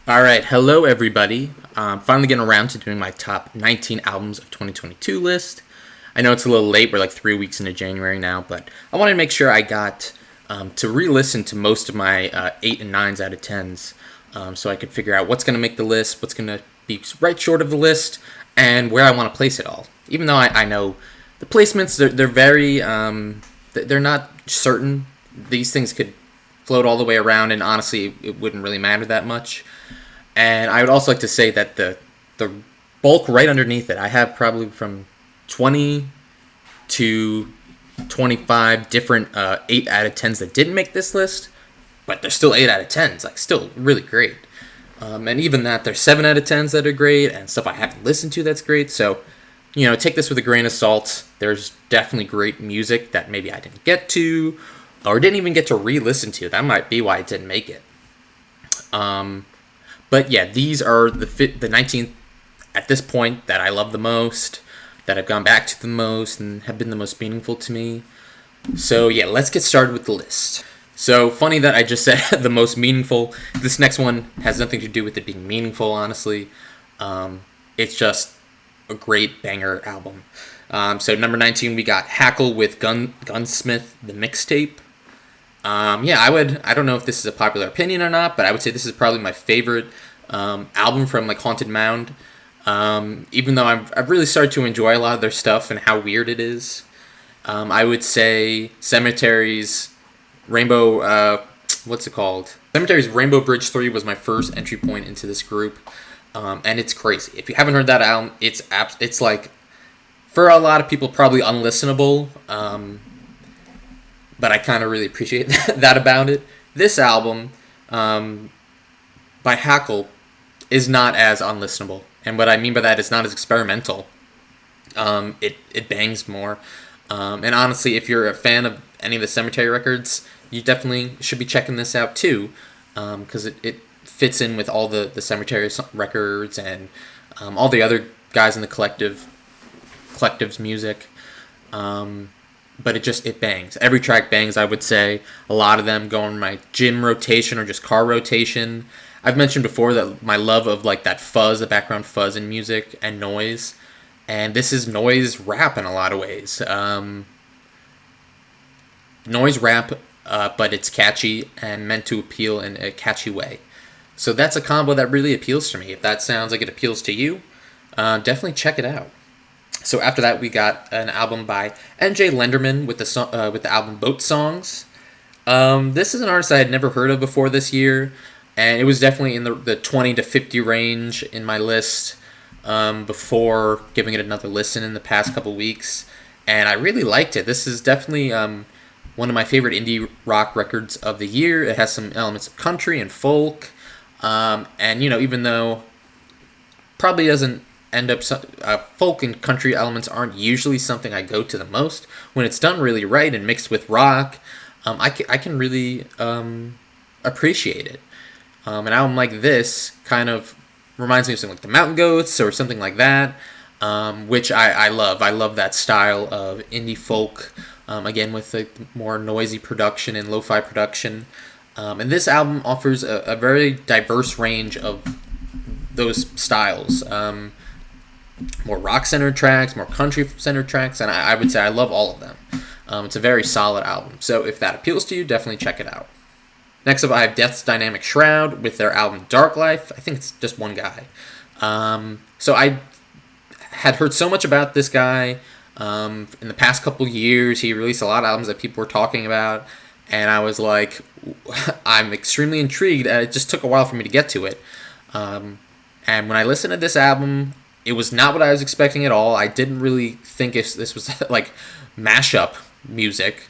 All right, hello everybody. Finally getting around to doing my top 19 albums of 2022 list. I know it's a little late; we're like 3 weeks into January now, but I wanted to make sure I got to re-listen to most of my 8 and 9s out of 10s, so I could figure out what's going to make the list, what's going to be right short of the list, and where I want to place it all. Even though I know the placements, they're very they're not certain. These things could float all the way around, and honestly, it wouldn't really matter that much. And I would also like to say that the bulk right underneath it, I have probably from 20 to 25 different 8 out of 10s that didn't make this list, but they're still 8 out of 10s, like still really great. And even that, there's 7 out of 10s that are great, and stuff I haven't listened to that's great. So, take this with a grain of salt. There's definitely great music that maybe I didn't get to, or didn't even get to re-listen to. That might be why it didn't make it. But yeah, these are the 19th at this point that I love the most, that I've gone back to the most, and have been the most meaningful to me. So yeah, let's get started with the list. So funny that I just said the most meaningful. This next one has nothing to do with it being meaningful, honestly. It's just a great banger album. So number 19, we got Hackle with Gunsmith, the mixtape. Yeah, I don't know if this is a popular opinion or not, but I would say this is probably my favorite album from like Haunted Mound. Even though I've really started to enjoy a lot of their stuff and how weird it is. I would say Cemetery's Rainbow, what's it called? Cemetery's Rainbow Bridge 3 was my first entry point into this group. And it's crazy. If you haven't heard that album, it's like, for a lot of people, probably unlistenable. But I kind of really appreciate that about it. This album, by Hackle, is not as unlistenable. And what I mean by that is not as experimental. It bangs more. And honestly, if you're a fan of any of the Cemetery records, you definitely should be checking this out too. Because it fits in with all the Cemetery records and all the other guys in the collective's music. But it bangs. Every track bangs, I would say. A lot of them go on my gym rotation or just car rotation. I've mentioned before that my love of like that fuzz, the background fuzz in music and noise. And this is noise rap in a lot of ways. Noise rap, but it's catchy and meant to appeal in a catchy way. So that's a combo that really appeals to me. If that sounds like it appeals to you, definitely check it out. So after that, we got an album by N.J. Lenderman with the album Boat Songs. This is an artist I had never heard of before this year, and it was definitely in the 20 to 50 range in my list before giving it another listen in the past couple weeks, and I really liked it. This is definitely one of my favorite indie rock records of the year. It has some elements of country and folk, and even though probably doesn't end up folk and country elements aren't usually something I go to the most. When it's done really right and mixed with rock, I can really appreciate it. An album like this kind of reminds me of something like the Mountain Goats or something like that, which I love. I love that style of indie folk, again with the more noisy production and lo-fi production. And this album offers a very diverse range of those styles. More rock-centered tracks, more country-centered tracks, and I would say I love all of them. It's a very solid album, so if that appeals to you, definitely check it out. Next up, I have Death's Dynamic Shroud with their album Dark Life. I think it's just one guy. So I had heard so much about this guy in the past couple years. He released a lot of albums that people were talking about, and I was like, I'm extremely intrigued. It just took a while for me to get to it. And when I listened to this album, it was not what I was expecting at all. I didn't really think this was like mashup music.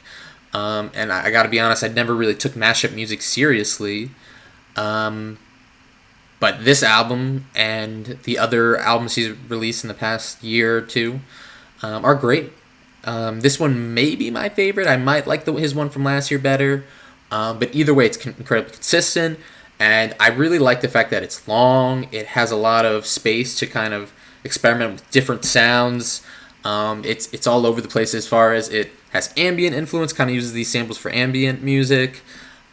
And I gotta be honest, I never really took mashup music seriously. But this album and the other albums he's released in the past year or two are great. This one may be my favorite. I might like his one from last year better. But either way, it's incredibly consistent. And I really like the fact that it's long. It has a lot of space to kind of experiment with different sounds. It's all over the place as far as it has ambient influence, kind of uses these samples for ambient music,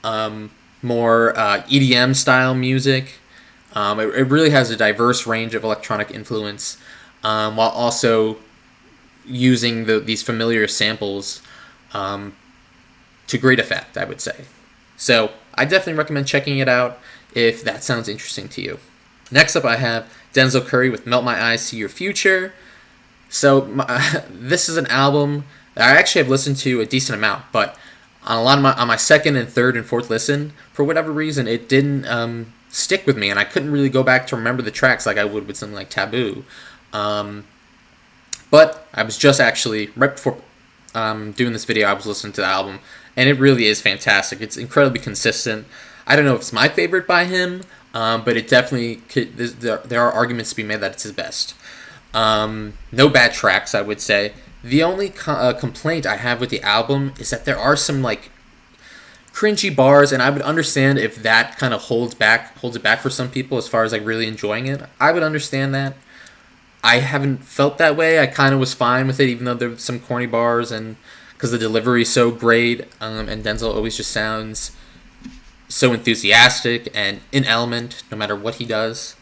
more EDM style music. It really has a diverse range of electronic influence, while also using these familiar samples to great effect, I would say. So I definitely recommend checking it out if that sounds interesting to you. Next up, I have Denzel Curry with Melt My Eyes, See Your Future. So this is an album that I actually have listened to a decent amount, but on my second and third and fourth listen, for whatever reason, it didn't stick with me, and I couldn't really go back to remember the tracks like I would with something like Taboo. But I was just actually, right before doing this video, I was listening to the album, and it really is fantastic. It's incredibly consistent. I don't know if it's my favorite by him, but it definitely could, there are arguments to be made that it's his best. No bad tracks, I would say. The only complaint I have with the album is that there are some like cringy bars, and I would understand if that kind of holds it back for some people as far as like really enjoying it. I would understand that. I haven't felt that way. I kind of was fine with it, even though there were some corny bars, and because the delivery is so great, and Denzel always just sounds so enthusiastic and in element, no matter what he does.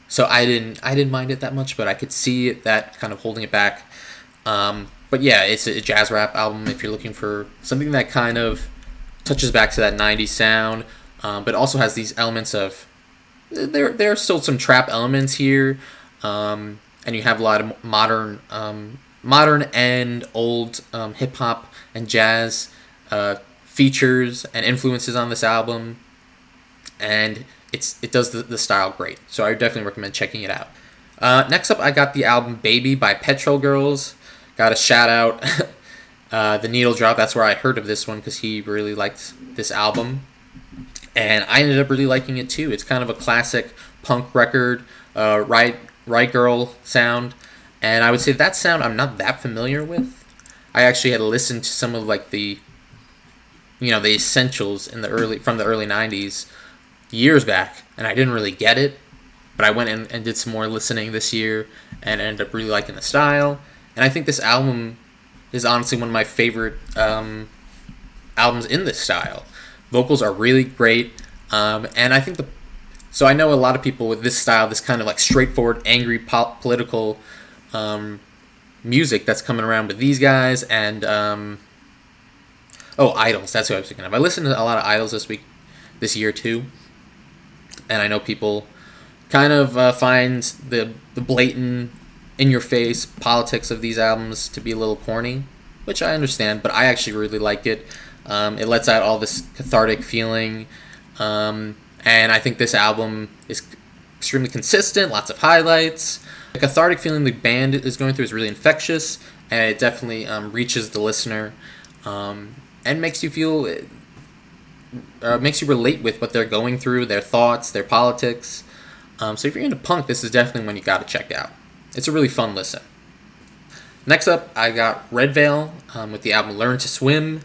So I didn't mind it that much, but I could see that kind of holding it back. But yeah, it's a jazz rap album if you're looking for something that kind of touches back to that 90s sound, but also has these elements of, there are still some trap elements here, and you have a lot of modern and old hip hop and jazz features and influences on this album, and it does the style great. So I definitely recommend checking it out. Next up, I got the album Baby by Petro Girls. Got to shout out The Needle Drop. That's where I heard of this one because he really liked this album. And I ended up really liking it too. It's kind of a classic punk record, right girl sound. And I would say that sound I'm not that familiar with. I actually had listened to some of like the essentials from the early 90s years back, and I didn't really get it. But I went and did some more listening this year and ended up really liking the style. And I think this album is honestly one of my favorite albums in this style. Vocals are really great, and I think so I know a lot of people with this style, this kind of like straightforward, angry political music that's coming around with these guys, and Idols. That's who I was thinking of. I listened to a lot of Idols this year too, and I know people kind of find the blatant, in-your-face politics of these albums to be a little corny, which I understand, but I actually really like it. It lets out all this cathartic feeling, and I think this album is extremely consistent, lots of highlights. The cathartic feeling the band is going through is really infectious, and it definitely reaches the listener, and makes you feel, makes you relate with what they're going through, their thoughts, their politics. So if you're into punk, this is definitely one you got to check out. It's a really fun listen. Next up, I got Red Veil with the album Learn to Swim.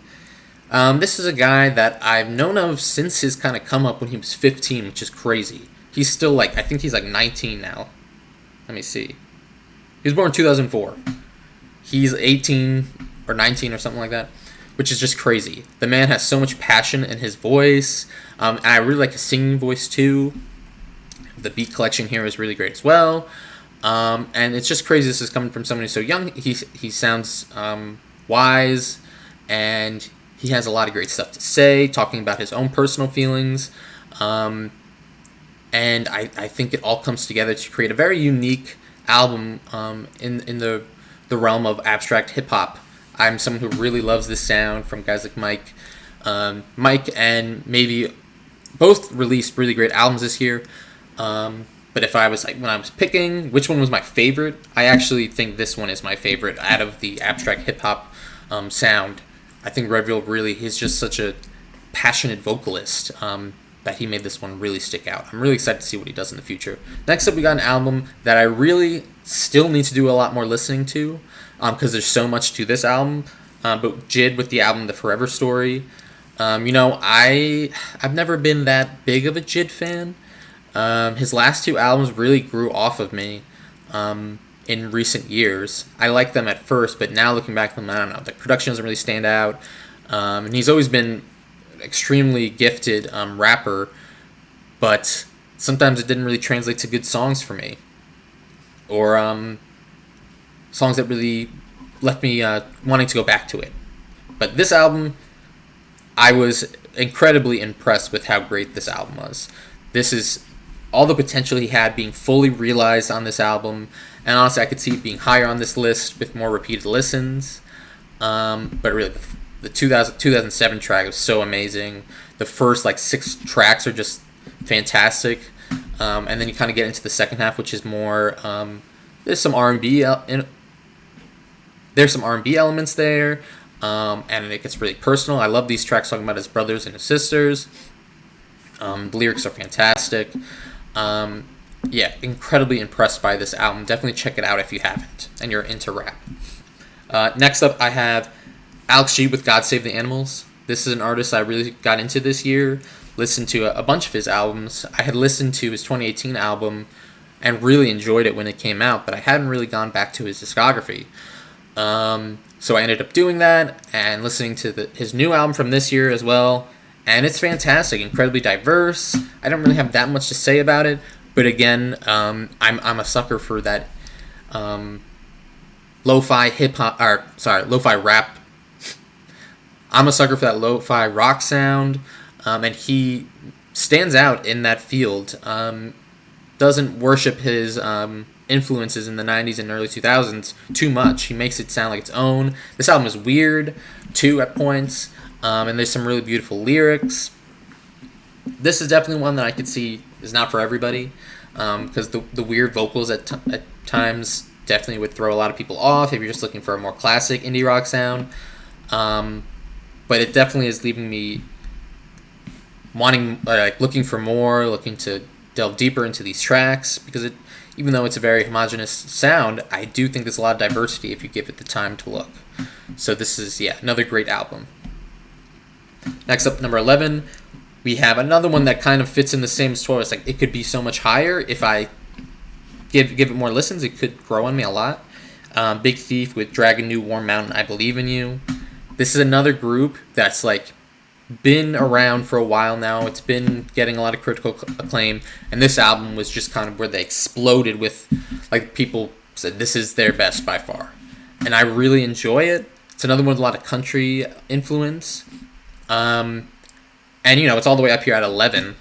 This is a guy that I've known of since his kind of come up when he was 15, which is crazy. He's still I think he's 19 now. Let me see. He was born in 2004. He's 18 or 19 or something like that, which is just crazy. The man has so much passion in his voice, and I really like his singing voice too. The beat collection here is really great as well. And it's just crazy this is coming from someone who's so young. He sounds wise, and he has a lot of great stuff to say, talking about his own personal feelings. And I think it all comes together to create a very unique album in the realm of abstract hip-hop. I'm someone who really loves this sound from guys like Mike. Mike and Maybe both released really great albums this year. But if I was when I was picking which one was my favorite, I actually think this one is my favorite out of the abstract hip hop sound. I think Redville really is just such a passionate vocalist that he made this one really stick out. I'm really excited to see what he does in the future. Next up, we got an album that I really still need to do a lot more listening to because there's so much to this album. But Jid with the album The Forever Story. I've never been that big of a Jid fan. His last two albums really grew off of me in recent years. I liked them at first, but now looking back at them, I don't know. The production doesn't really stand out. And he's always been an extremely gifted rapper, but sometimes it didn't really translate to good songs for me, or songs that really left me wanting to go back to it. But this album, I was incredibly impressed with how great this album was. This is all the potential he had being fully realized on this album, and honestly, I could see it being higher on this list with more repeated listens. But really, the 2007 track was so amazing. The first 6 tracks are just fantastic, and then you kind of get into the second half, which is more there's some R&B there's some R&B elements there, and it gets really personal. I love these tracks talking about his brothers and his sisters. The lyrics are fantastic. Incredibly impressed by this album. Definitely check it out if you haven't and you're into rap. Next up, I have Alex G with God Save the Animals. This is an artist I really got into this year. Listened to a bunch of his albums. I had listened to his 2018 album and really enjoyed it when it came out, but I hadn't really gone back to his discography. So I ended up doing that and listening to his new album from this year as well. And it's fantastic, incredibly diverse. I don't really have that much to say about it, but again, I'm a sucker for that lo-fi lo-fi rap. I'm a sucker for that lo-fi rock sound, and he stands out in that field. Doesn't worship his influences in the 90s and early 2000s too much. He makes it sound like its own. This album is weird, too, at points, and there's some really beautiful lyrics. This is definitely one that I could see is not for everybody, because the weird vocals at times definitely would throw a lot of people off if you're just looking for a more classic indie rock sound. But it definitely is leaving me wanting, looking for more, looking to delve deeper into these tracks, because even though it's a very homogenous sound, I do think there's a lot of diversity if you give it the time to look. So this is, another great album. Next up, number 11, we have another one that kind of fits in the same story. It's it could be so much higher if I give it more listens. It could grow on me a lot. Big Thief with Dragon New Warm Mountain, I Believe in You. This is another group that's been around for a while now. It's been getting a lot of critical acclaim, and this album was just kind of where they exploded with, people said this is their best by far, and I really enjoy it. It's another one with a lot of country influence, and it's all the way up here at 11,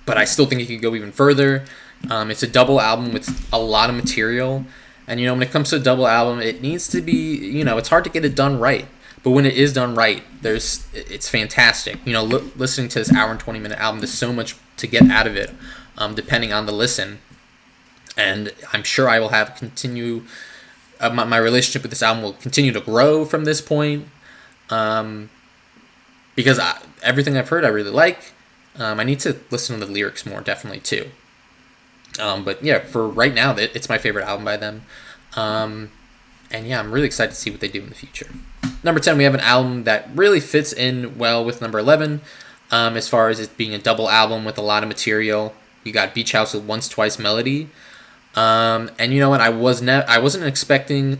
but I still think it could go even further. It's a double album with a lot of material, and when it comes to a double album, it needs to be, it's hard to get it done right. But when it is done right, it's fantastic. Listening to this hour and 20-minute album, there's so much to get out of it, depending on the listen. And I'm sure I will have my relationship with this album will continue to grow from this point, because everything I've heard I really like. I need to listen to the lyrics more, definitely, too. But yeah, for right now, it's my favorite album by them. And yeah, I'm really excited to see what they do in the future. Number 10, we have an album that really fits in well with number 11, as far as it being a double album with a lot of material. You got Beach House with Once Twice Melody. And you know what? I wasn't expecting...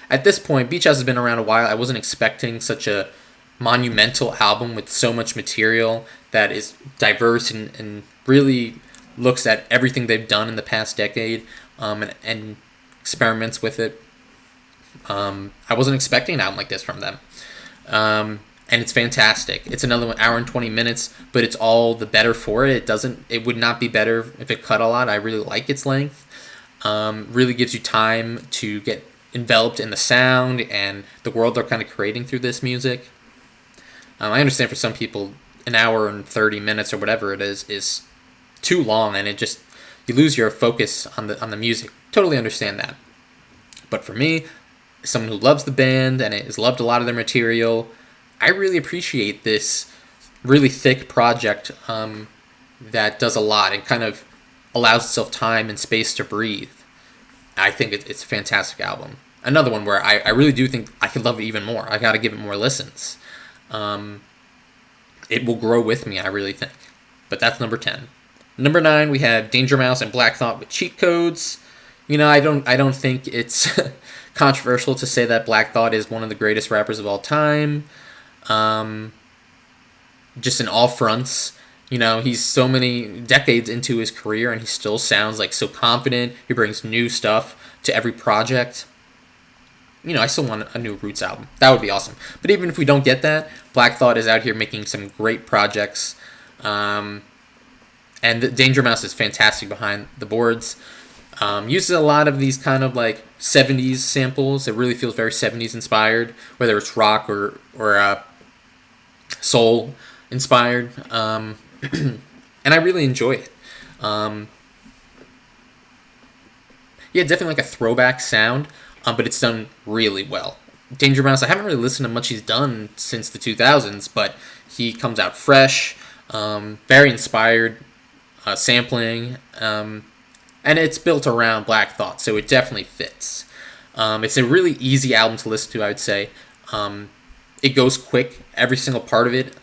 At this point, Beach House has been around a while. I wasn't expecting such a monumental album with so much material that is diverse and really looks at everything they've done in the past decade, and experiments with it. I wasn't expecting an album like this from them. And it's fantastic. It's another 1 hour and 20 minutes, but it's all the better for it. It would not be better if it cut a lot. I really like its length. Really gives you time to get enveloped in the sound and the world they're kind of creating through this music. I understand for some people, 1 hour and 30 minutes or whatever it is too long, and you lose your focus on the music. Totally understand that. But for me, someone who loves the band and has loved a lot of their material, I really appreciate this really thick project that does a lot and kind of allows itself time and space to breathe. I think it's a fantastic album. Another one where I really do think I could love it even more. I got to give it more listens. It will grow with me, I really think. But that's number 10. Number 9, we have Danger Mouse and Black Thought with Cheat Codes. I don't think it's controversial to say that Black Thought is one of the greatest rappers of all time. Just in all fronts. He's so many decades into his career and he still sounds like so confident. He brings new stuff to every project. I still want a new Roots album. That would be awesome. But even if we don't get that, Black Thought is out here making some great projects. And Danger Mouse is fantastic behind the boards. Uses a lot of these kind of like 70s samples. It really feels very 70s inspired, whether it's rock or soul inspired. And I really enjoy it. Definitely like a throwback sound, but it's done really well. Danger Mouse, I haven't really listened to much he's done since the 2000s, but he comes out fresh, very inspired, sampling, and it's built around Black Thought, so it definitely fits. It's a really easy album to listen to, I would say. It goes quick. Every single part of it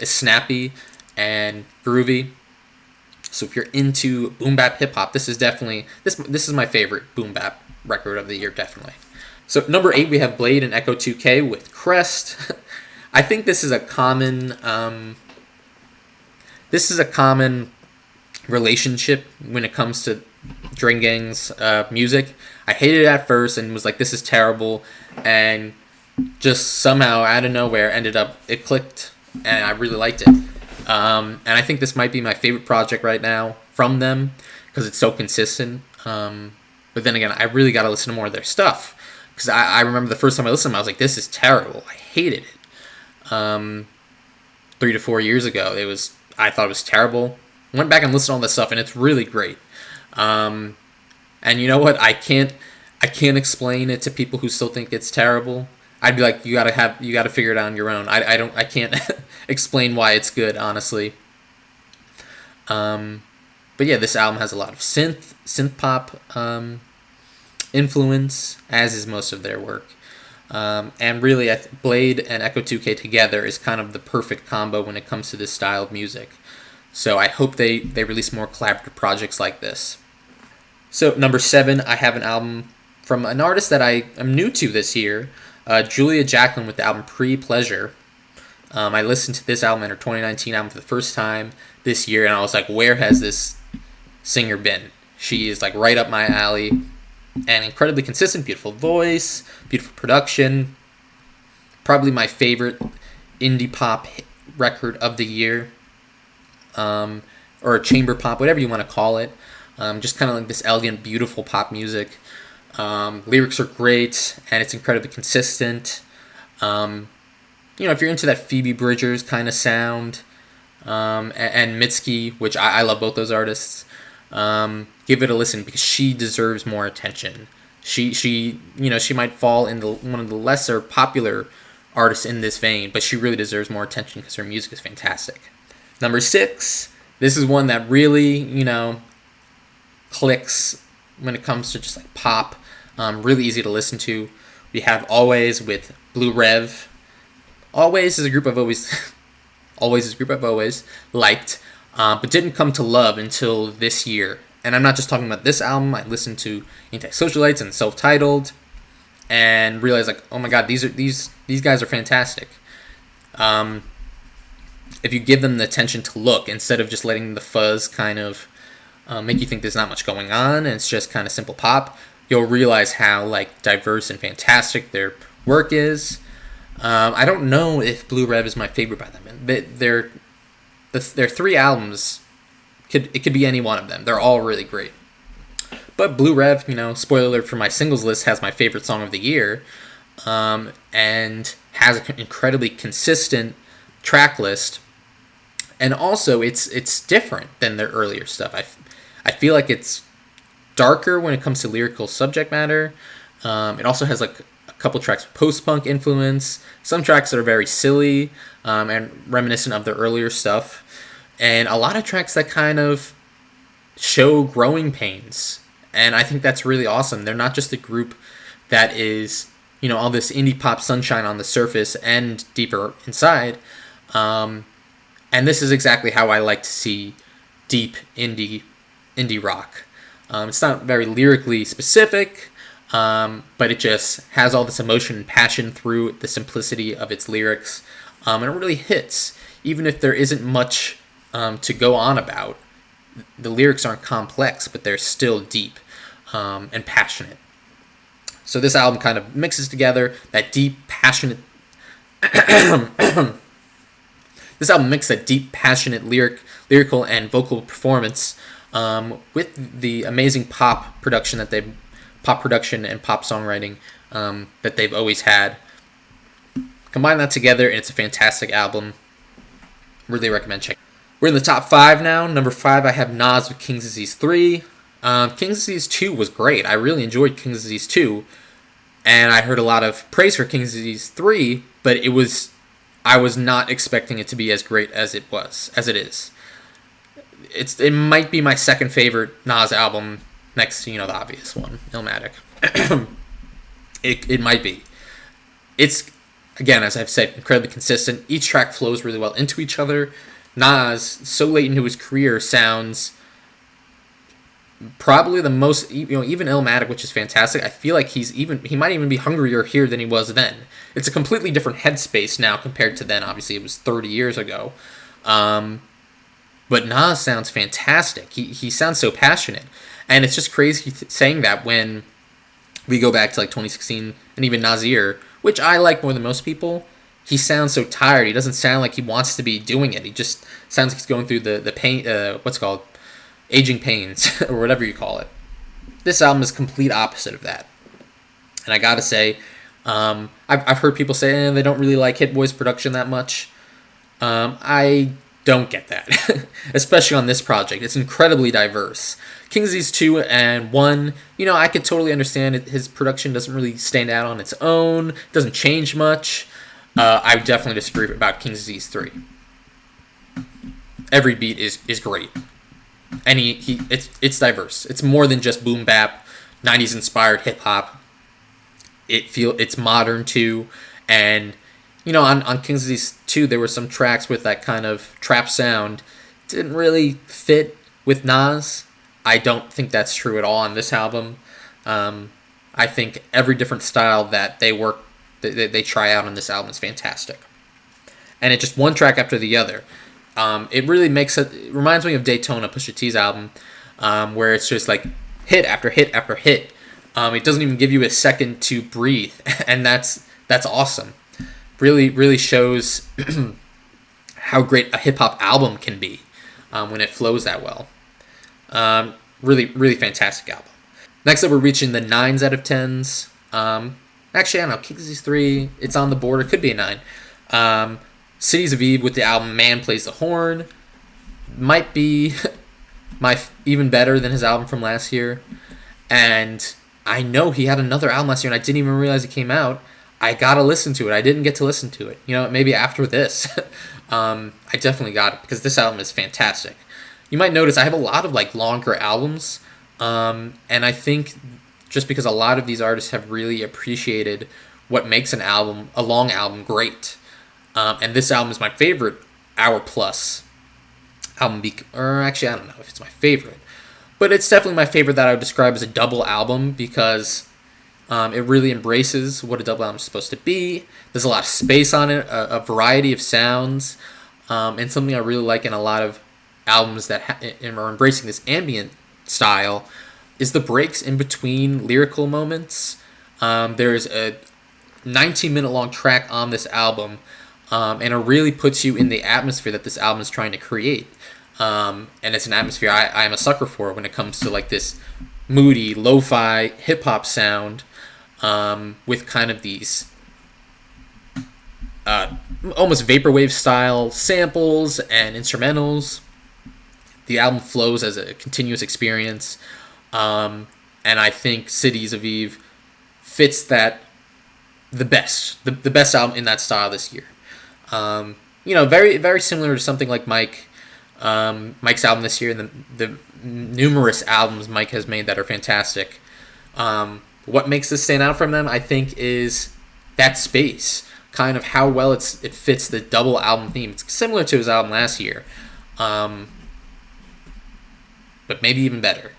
is snappy and groovy. So if you're into boom bap hip hop, this is definitely this is my favorite boom bap record of the year, definitely. So number 8, we have Blade and Echo 2K with Crest. I think this is a common relationship when it comes to Drain Gang's music. I hated it at first and was like, this is terrible, and just somehow out of nowhere it clicked and I really liked it. And I think this might be my favorite project right now from them because it's so consistent. But then again, I really got to listen to more of their stuff because I remember the first time I listened to them, I was like, this is terrible. I hated it. 3 to 4 years ago, I thought it was terrible. Went back and listened to all this stuff, and it's really great. And you know what? I can't explain it to people who still think it's terrible. I'd be like, you gotta figure it out on your own. I can't explain why it's good, honestly. But yeah, this album has a lot of synth pop influence, as is most of their work. And really, Blade and Echo 2K together is kind of the perfect combo when it comes to this style of music. So I hope they release more collaborative projects like this. So number 7, I have an album from an artist that I am new to this year, Julia Jacklin, with the album Pre-Pleasure. I listened to this album and her 2019 album for the first time this year, and I was like, where has this singer been? She is like right up my alley, and incredibly consistent, beautiful voice, beautiful production. Probably my favorite indie pop record of the year, or chamber pop, whatever you want to call it. Just kind of like this elegant, beautiful pop music. Lyrics are great, and it's incredibly consistent. If you're into that Phoebe Bridgers kind of sound, and Mitski, which I love both those artists, give it a listen because she deserves more attention. She might fall into one of the lesser popular artists in this vein, but she really deserves more attention because her music is fantastic. Number 6, this is one that really, clicks when it comes to just like pop. Really easy to listen to. We have Always with Blue Rev. Always is a group I've always liked, but didn't come to love until this year. And I'm not just talking about this album. I listened to Anti-Socialites and Self-Titled, and realized like, oh my god, these guys are fantastic. If you give them the attention to look instead of just letting the fuzz kind of make you think there's not much going on and it's just kind of simple pop, you'll realize how like diverse and fantastic their work is. I don't know if Blue Rev is my favorite by them. Their 3 albums, it could be any one of them. They're all really great. But Blue Rev, spoiler alert for my singles list, has my favorite song of the year, and has an incredibly consistent track list. And also, it's different than their earlier stuff. I feel like it's darker when it comes to lyrical subject matter. It also has like a couple tracks with post-punk influence, some tracks that are very silly and reminiscent of their earlier stuff, and a lot of tracks that kind of show growing pains. And I think that's really awesome. They're not just a group that is, all this indie pop sunshine on the surface and deeper inside. And this is exactly how I like to see deep indie rock. It's not very lyrically specific, but it just has all this emotion and passion through the simplicity of its lyrics, and it really hits. even if there isn't much to go on about, the lyrics aren't complex, but they're still deep and passionate. So this album kind of mixes together that deep, passionate. This album mixes that deep, passionate lyrical and vocal performance with the amazing pop production and pop songwriting that they've always had. Combine that together, and it's a fantastic album. Really recommend checking. We're in the top 5 now. Number 5, I have Nas with King's Disease 3. King's Disease 2 was great. I really enjoyed King's Disease 2. And I heard a lot of praise for King's Disease 3, but I was not expecting it to be as great as it is. It might be my second favorite Nas album, next to, the obvious one, Illmatic. It might be. It's, again, as I've said, incredibly consistent. Each track flows really well into each other. Nas, so late into his career, sounds probably the most, even Illmatic, which is fantastic. I feel like he might even be hungrier here than he was then. It's a completely different headspace now compared to then. Obviously, it was 30 years ago. But Nas sounds fantastic. He sounds so passionate. And it's just crazy saying that when we go back to like 2016 and even Nasir, which I like more than most people. He sounds so tired. He doesn't sound like he wants to be doing it. He just sounds like he's going through the pain, what's it called? Aging pains, or whatever you call it. This album is complete opposite of that. And I gotta say, I've heard people say they don't really like Hit Boy's production that much. I don't get that, especially on this project. It's incredibly diverse. King's Disease 2 and 1, I could totally understand it. His production doesn't really stand out on its own, doesn't change much. I definitely disagree about King's Disease 3. Every beat is great. And it's diverse. It's more than just boom bap, 90s inspired hip hop. It's modern too, and on King's Disease 2 there were some tracks with that kind of trap sound. Didn't really fit with Nas. I don't think that's true at all on this album. I think every different style that they try out on this album is fantastic, and it's just one track after the other. It really it reminds me of Daytona, Pusha T's album, where it's just like hit after hit after hit. It doesn't even give you a second to breathe, and that's awesome. Really, really shows how great a hip hop album can be when it flows that well. Really, really fantastic album. Next up, we're reaching the 9s out of 10s. Actually, I don't know. King's Disease 3, it's on the border. Could be a 9. Cities of Eve with the album Man Plays the Horn might be even better than his album from last year. And I know he had another album last year, and I didn't even realize it came out. I gotta listen to it. I didn't get to listen to it. Maybe after this. I definitely got it, because this album is fantastic. You might notice I have a lot of longer albums, and I think just because a lot of these artists have really appreciated what makes a long album, great. And this album is my favorite hour-plus album, or actually, I don't know if it's my favorite, but it's definitely my favorite that I would describe as a double album, because it really embraces what a double album is supposed to be. There's a lot of space on it, a variety of sounds, and something I really like in a lot of albums that are embracing this ambient style is the breaks in between lyrical moments. There's a 19-minute long track on this album, and it really puts you in the atmosphere that this album is trying to create. And it's an atmosphere I'm a sucker for when it comes to this moody, lo-fi hip-hop sound, with kind of these almost vaporwave style samples and instrumentals. The album flows as a continuous experience, and I think Cities of Eve fits that the best album in that style this year. Very, very similar to something like Mike's album this year, and the numerous albums Mike has made that are fantastic. What makes this stand out from them, I think, is that space, kind of how well it fits the double album theme. It's similar to his album last year, but maybe even better.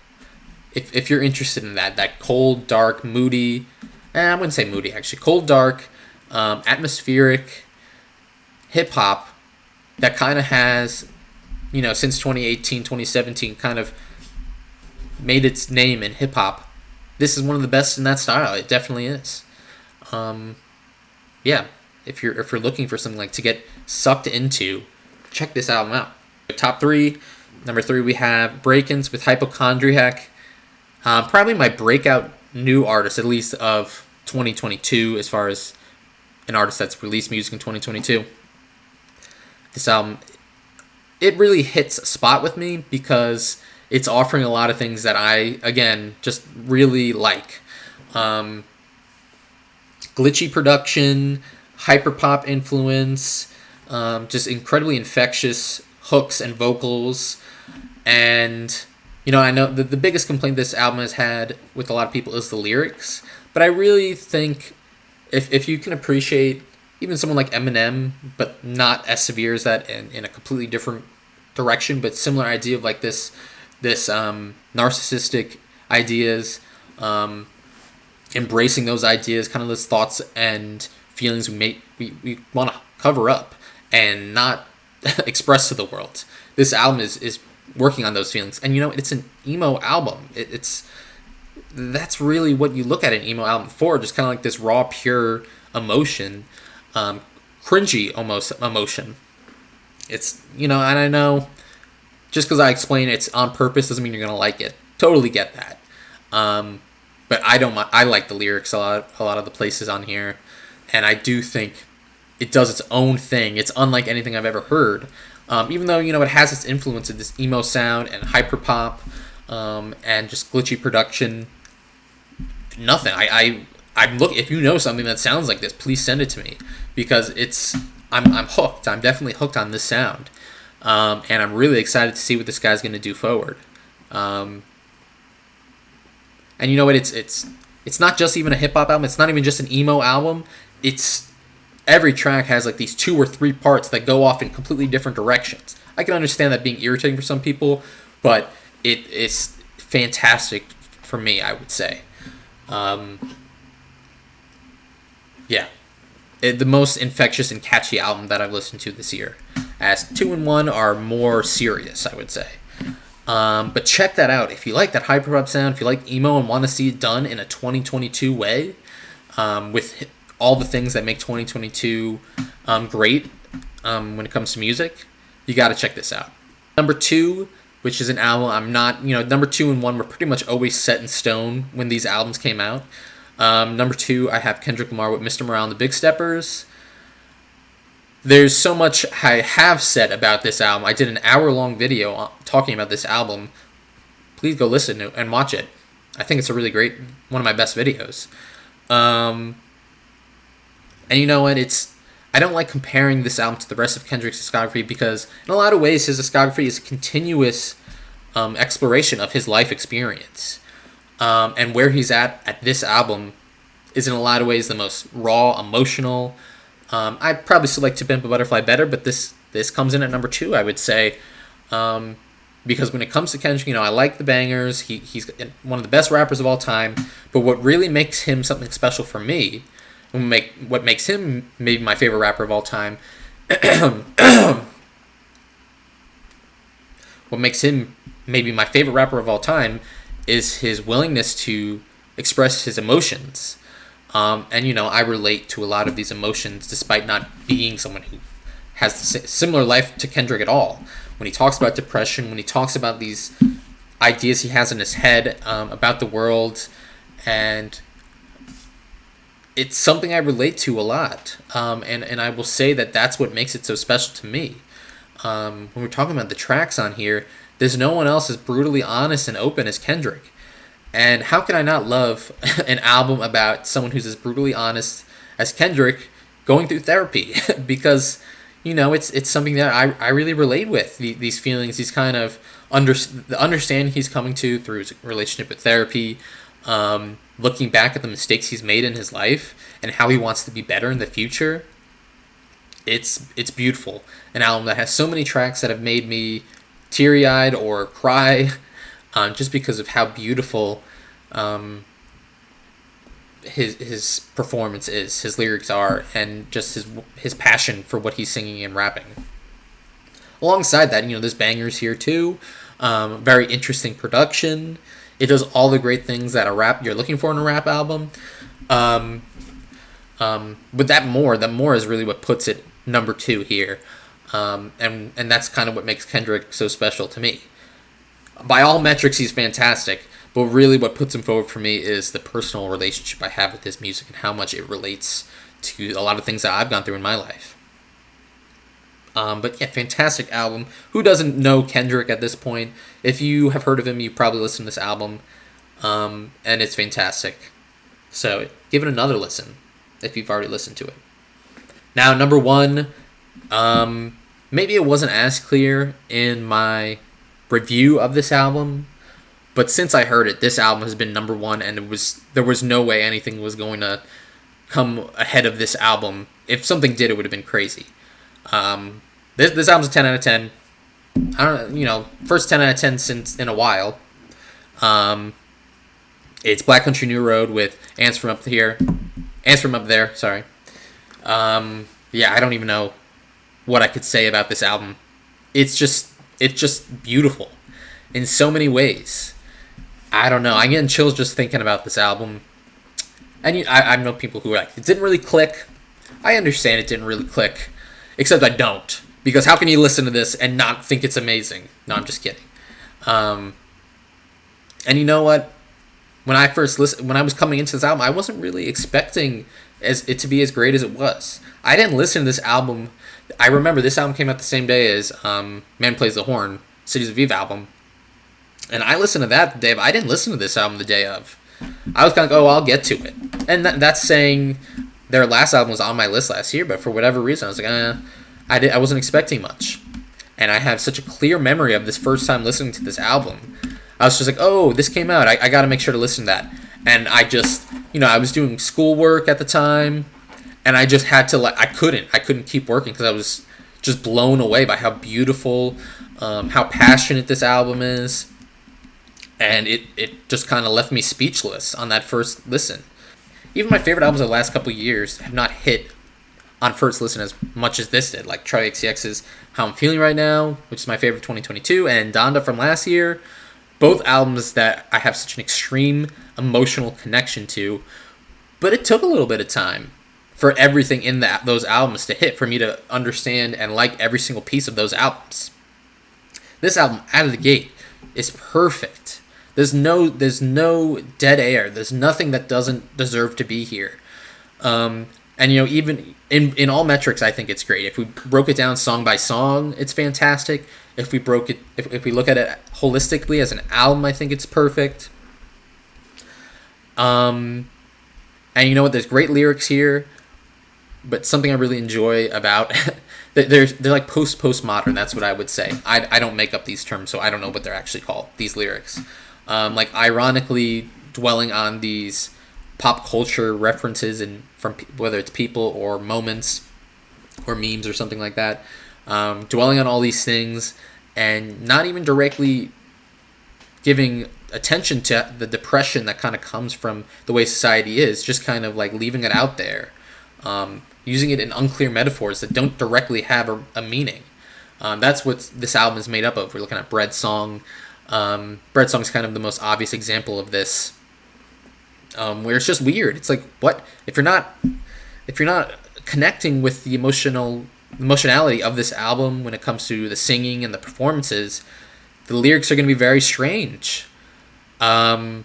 If you're interested in that cold, dark, moody, I wouldn't say moody actually, cold, dark, atmospheric hip hop that kind of has, since 2018, 2017, kind of made its name in hip hop. This is one of the best in that style. It definitely is. Yeah, if you're looking for something like to get sucked into, check this album out. Top three. Number 3, we have Break-Ins with Hypochondriac. Probably my breakout new artist, at least of 2022, as far as an artist that's released music in 2022. This album, it really hits a spot with me because it's offering a lot of things that I, again, just really like. Glitchy production, hyperpop influence, just incredibly infectious hooks and vocals. And, I know the biggest complaint this album has had with a lot of people is the lyrics. But I really think if you can appreciate even someone like Eminem, but not as severe as that, in a completely different direction, but similar idea of like this narcissistic ideas, embracing those ideas, kind of those thoughts and feelings we want to cover up and not express to the world. This album is working on those feelings, and it's an emo album. That's really what you look at an emo album for, just kind of like this raw, pure emotion, cringy almost emotion. It's and I know just because I explain it's on purpose doesn't mean you're gonna like it. Totally get that. But I don't. I like the lyrics a lot. A lot of the places on here, and I do think it does its own thing. It's unlike anything I've ever heard. Even though it has its influence of this emo sound and hyperpop, and just glitchy production. Nothing. I'm look. If you know something that sounds like this, please send it to me because I'm hooked. I'm definitely hooked on this sound, and I'm really excited to see what this guy's going to do forward. And you know what? It's not just even a hip hop album. It's not even just an emo album. It's every track has like these 2 or 3 parts that go off in completely different directions. I can understand that being irritating for some people, but it is fantastic for me, I would say. The most infectious and catchy album that I've listened to this year. As 2 and 1 are more serious, I would say. But check that out. If you like that hyperpop sound, if you like emo and want to see it done in a 2022 way, with all the things that make 2022 great when it comes to music, you got to check this out. Number 2, which is an album I'm not, number 2 and 1 were pretty much always set in stone when these albums came out. Number 2, I have Kendrick Lamar with Mr. Morale and the Big Steppers. There's so much I have said about this album. I did an hour-long video talking about this album. Please go listen to it and watch it. I think it's a really great, one of my best videos. And you know what? I don't like comparing this album to the rest of Kendrick's discography because in a lot of ways his discography is a continuous exploration of his life experience. And where he's at this album is in a lot of ways the most raw, emotional. I probably still like To Pimp a Butterfly better, but this comes in at number 2, I would say. Because when it comes to Kendrick, I like the bangers. He's one of the best rappers of all time. But what really makes him something special for me, what makes him maybe my favorite rapper of all time, what makes him maybe my favorite rapper of all time is his willingness to express his emotions. And I relate to a lot of these emotions despite not being someone who has a similar life to Kendrick at all. When he talks about depression, when he talks about these ideas he has in his head about the world, and it's something I relate to a lot. And I will say that that's what makes it so special to me. When we're talking about the tracks on here, there's no one else as brutally honest and open as Kendrick. And how can I not love an album about someone who's as brutally honest as Kendrick going through therapy? Because, it's something that I really relate with. These feelings, these kind of the understanding he's coming to through his relationship with therapy, looking back at the mistakes he's made in his life and how he wants to be better in the future. It's beautiful. An album that has so many tracks that have made me teary-eyed or cry, just because of how beautiful his performance is, his lyrics are, and just his passion for what he's singing and rapping. alongside that, there's bangers here too. Very interesting production. It does all the great things that you're looking for in a rap album. But that more is really what puts it number 2 here. And that's kind of what makes Kendrick so special to me. By all metrics, he's fantastic. But really what puts him forward for me is the personal relationship I have with his music and how much it relates to a lot of things that I've gone through in my life. But yeah, fantastic album. Who doesn't know Kendrick at this point? If you have heard of him, you probably listened to this album. And it's fantastic. So give it another listen if you've already listened to it. Now, number 1, maybe it wasn't as clear in my review of this album, but since I heard it, this album has been number 1, and there was no way anything was going to come ahead of this album. If something did, it would have been crazy. This album's a 10 out of 10. I don't first 10 out of 10 since in a while. It's Black Country New Road with Ants from Up There. Sorry. Yeah, I don't even know what I could say about this album. It's just beautiful in so many ways. I don't know. I'm getting chills just thinking about this album. And I know people who are like, it didn't really click. I understand it didn't really click, except I don't. Because how can you listen to this and not think it's amazing? No, I'm just kidding. And you know what? When I was coming into this album, I wasn't really expecting it to be as great as it was. I didn't listen to this album. I remember this album came out the same day as Man Plays the Horn, Cities of Eve album. And I listened to that the day of. I didn't listen to this album the day of. I was kind of like, oh, I'll get to it. And that's saying their last album was on my list last year, but for whatever reason, I was like, I wasn't expecting much. And I have such a clear memory of this first time listening to this album. I was just like, oh, this came out. I got to make sure to listen to that. And I just, I was doing schoolwork at the time, and I just had to, I couldn't keep working because I was just blown away by how beautiful, how passionate this album is. And it just kind of left me speechless on that first listen. Even my favorite albums of the last couple of years have not hit on first listen as much as this did. Like Charli XCX's How I'm Feeling Right Now, which is my favorite 2022, and Donda from last year. Both albums that I have such an extreme emotional connection to. But it took a little bit of time for everything in those albums to hit, for me to understand and like every single piece of those albums. This album, out of the gate, is perfect. There's no dead air. There's nothing that doesn't deserve to be here. And even in all metrics, I think it's great. If we broke it down song by song, it's fantastic. If we look at it holistically as an album, I think it's perfect. And you know what? There's great lyrics here, but something I really enjoy about they're like postmodern. That's what I would say. I don't make up these terms, so I don't know what they're actually called. These lyrics, like ironically dwelling on these pop culture references and from whether it's people or moments or memes or something like that. Dwelling on all these things and not even directly giving attention to the depression that kind of comes from the way society is, just kind of like leaving it out there, using it in unclear metaphors that don't directly have a meaning. That's what this album is made up of. We're looking at Bread Song. Bread Song is kind of the most obvious example of this, where it's just weird. It's like, what if you're not connecting with the emotionality of this album when it comes to the singing and the performances, the lyrics are going to be very strange. But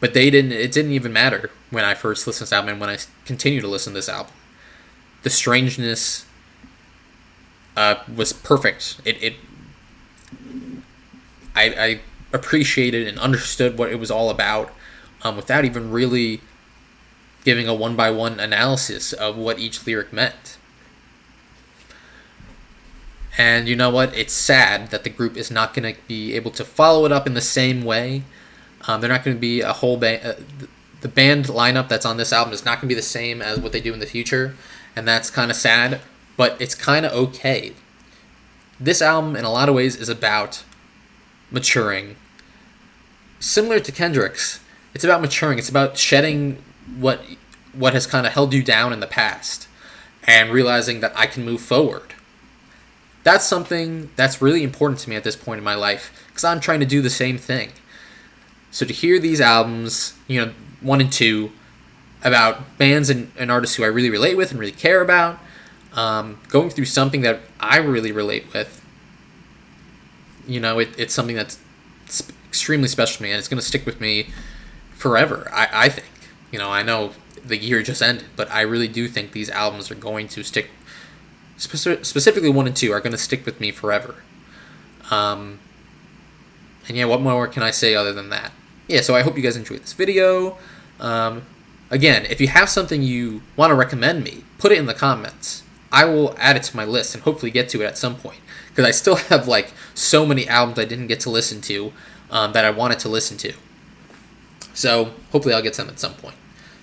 it didn't even matter when I first listened to this album, and when I continue to listen to this album. The strangeness was perfect. I appreciated and understood what it was all about, without even really giving a one-by-one analysis of what each lyric meant. And you know what? It's sad that the group is not going to be able to follow it up in the same way. They're not going to be a whole band. The band lineup that's on this album is not going to be the same as what they do in the future, and that's kind of sad, but it's kind of okay. This album, in a lot of ways, is about maturing. Similar to Kendrick's, it's about maturing. It's about shedding what has kind of held you down in the past and realizing that I can move forward. that's something that's really important to me at this point in my life, because I'm trying to do the same thing. So to hear these albums, 1 and 2, about bands and artists who I really relate with and really care about, going through something that I really relate with, it's something that's extremely special to me, and it's going to stick with me forever, I think. I know the year just ended, but I really do think these albums are going to stick, specifically 1 and 2, are going to stick with me forever. And yeah, what more can I say other than that? Yeah, so I hope you guys enjoyed this video. Again, if you have something you want to recommend me, put it in the comments. I will add it to my list and hopefully get to it at some point, because I still have so many albums I didn't get to listen to that I wanted to listen to. So hopefully I'll get some at some point.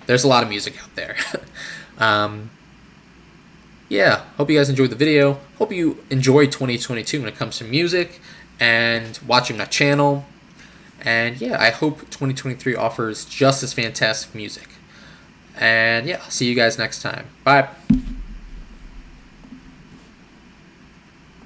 There's a lot of music out there. Yeah, hope you guys enjoyed the video. Hope you enjoyed 2022 when it comes to music and watching my channel. And yeah, I hope 2023 offers just as fantastic music. And yeah, I'll see you guys next time. Bye.